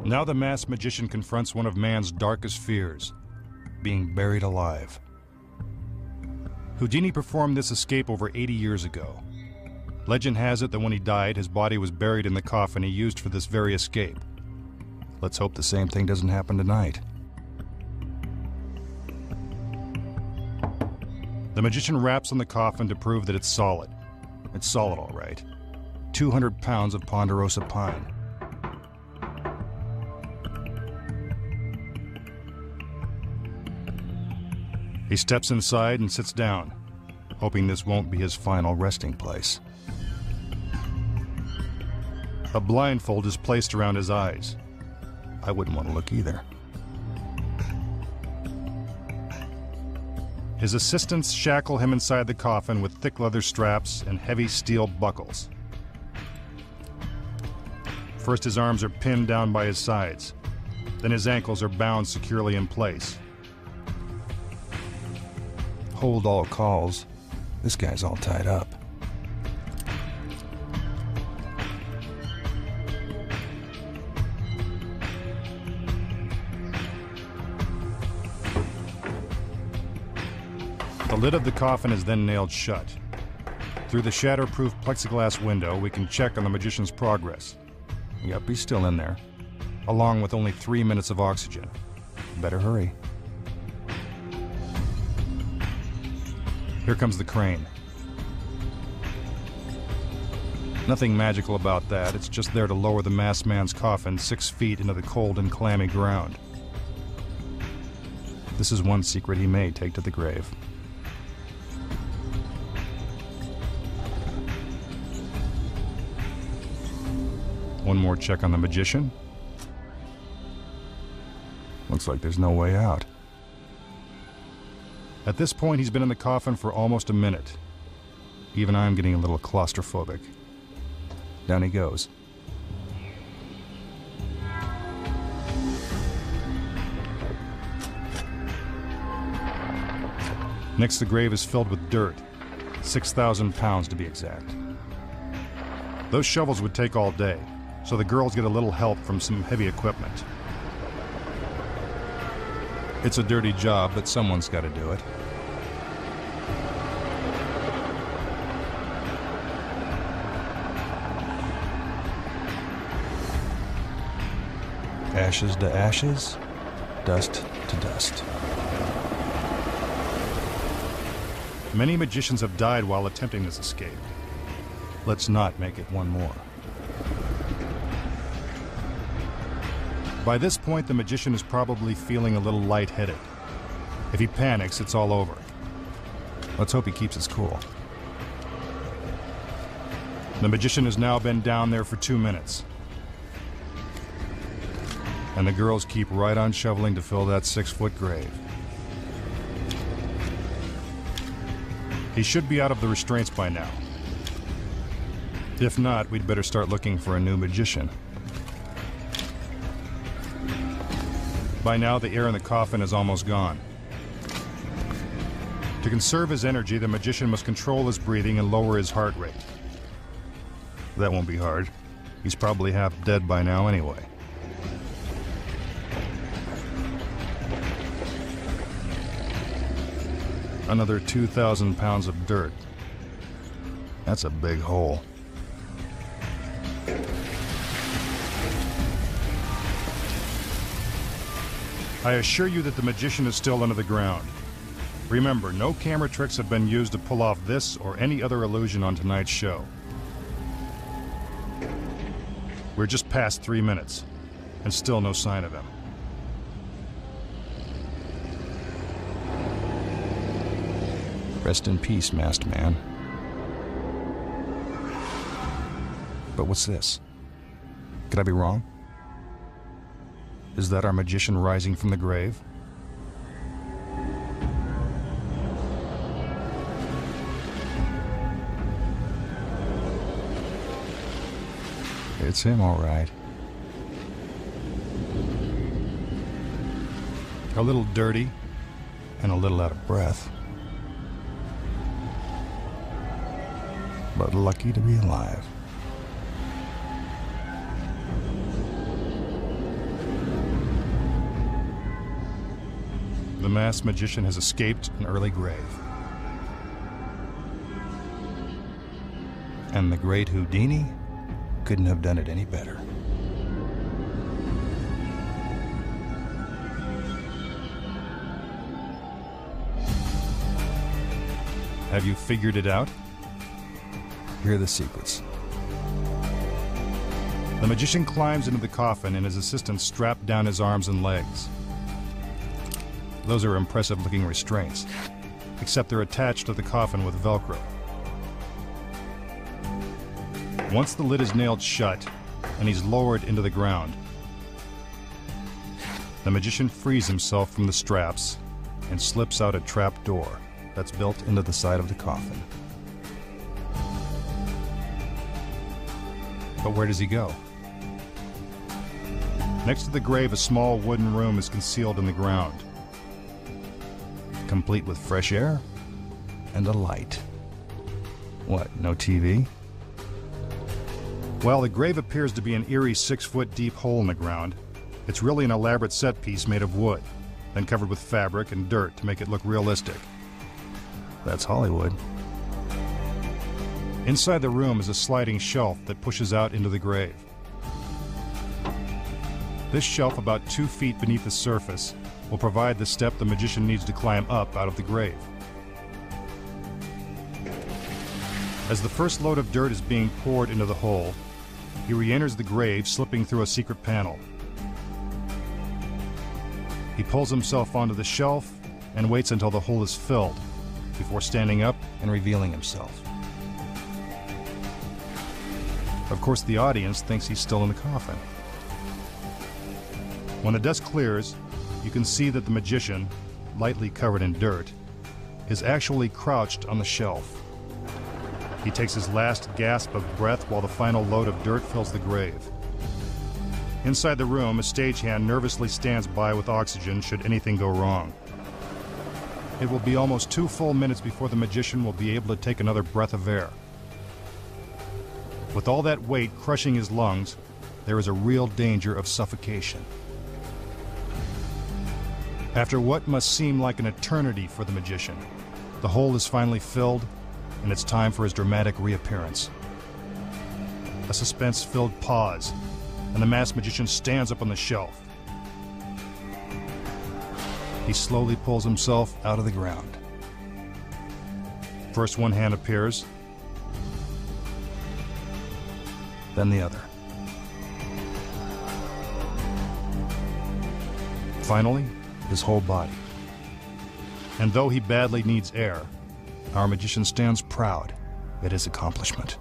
Now the masked magician confronts one of man's darkest fears, being buried alive. Houdini performed this escape over 80 years ago. Legend has it that when he died, his body was buried in the coffin he used for this very escape. Let's hope the same thing doesn't happen tonight. The magician raps on the coffin to prove that it's solid. It's solid, all right. 200 pounds of ponderosa pine. He steps inside and sits down, hoping this won't be his final resting place. A blindfold is placed around his eyes. I wouldn't want to look either. His assistants shackle him inside the coffin with thick leather straps and heavy steel buckles. First, his arms are pinned down by his sides. Then his ankles are bound securely in place. Hold all calls. This guy's all tied up. The lid of the coffin is then nailed shut. Through the shatterproof plexiglass window, we can check on the magician's progress. Yep, he's still in there, along with only 3 minutes of oxygen. Better hurry. Here comes the crane. Nothing magical about that. It's just there to lower the masked man's coffin 6 feet into the cold and clammy ground. This is one secret he may take to the grave. One more check on the magician. Looks like there's no way out. At this point, he's been in the coffin for almost a minute. Even I'm getting a little claustrophobic. Down he goes. Next, the grave is filled with dirt. 6,000 pounds to be exact. Those shovels would take all day, so the girls get a little help from some heavy equipment. It's a dirty job, but someone's got to do it. Ashes to ashes, dust to dust. Many magicians have died while attempting this escape. Let's not make it one more. By this point, the magician is probably feeling a little lightheaded. If he panics, it's all over. Let's hope he keeps his cool. The magician has now been down there for 2 minutes. And the girls keep right on shoveling to fill that 6-foot grave. He should be out of the restraints by now. If not, we'd better start looking for a new magician. By now, the air in the coffin is almost gone. To conserve his energy, the magician must control his breathing and lower his heart rate. That won't be hard. He's probably half dead by now anyway. Another 2,000 pounds of dirt. That's a big hole. I assure you that the magician is still under the ground. Remember, no camera tricks have been used to pull off this or any other illusion on tonight's show. We're just past 3 minutes, and still no sign of him. Rest in peace, masked man. But what's this? Could I be wrong? Is that our magician rising from the grave? It's him, all right. A little dirty and a little out of breath. But lucky to be alive. the masked magician has escaped an early grave. And the great Houdini couldn't have done it any better. Have you figured it out? Here are the secrets. The magician climbs into the coffin and his assistants strap down his arms and legs. Those are impressive-looking restraints, except they're attached to the coffin with Velcro. Once the lid is nailed shut and he's lowered into the ground, the magician frees himself from the straps and slips out a trap door that's built into the side of the coffin. But where does he go? Next to the grave, a small wooden room is concealed in the ground, complete with fresh air and a light. What, no TV? While the grave appears to be an eerie 6-foot deep hole in the ground, it's really an elaborate set piece made of wood, then covered with fabric and dirt to make it look realistic. That's Hollywood. Inside the room is a sliding shelf that pushes out into the grave. This shelf, about 2 feet beneath the surface, will provide the step the magician needs to climb up out of the grave. As the first load of dirt is being poured into the hole, he re-enters the grave, slipping through a secret panel. He pulls himself onto the shelf and waits until the hole is filled before standing up and revealing himself. Of course, the audience thinks he's still in the coffin. When the dust clears, you can see that the magician, lightly covered in dirt, is actually crouched on the shelf. He takes his last gasp of breath while the final load of dirt fills the grave. Inside the room, a stagehand nervously stands by with oxygen should anything go wrong. It will be almost 2 full minutes before the magician will be able to take another breath of air. With all that weight crushing his lungs, there is a real danger of suffocation. After what must seem like an eternity for the magician, the hole is finally filled, and it's time for his dramatic reappearance. A suspense-filled pause, and the masked magician stands up on the shelf. He slowly pulls himself out of the ground. First one hand appears, then the other. Finally, his whole body. And though he badly needs air, our magician stands proud at his accomplishment.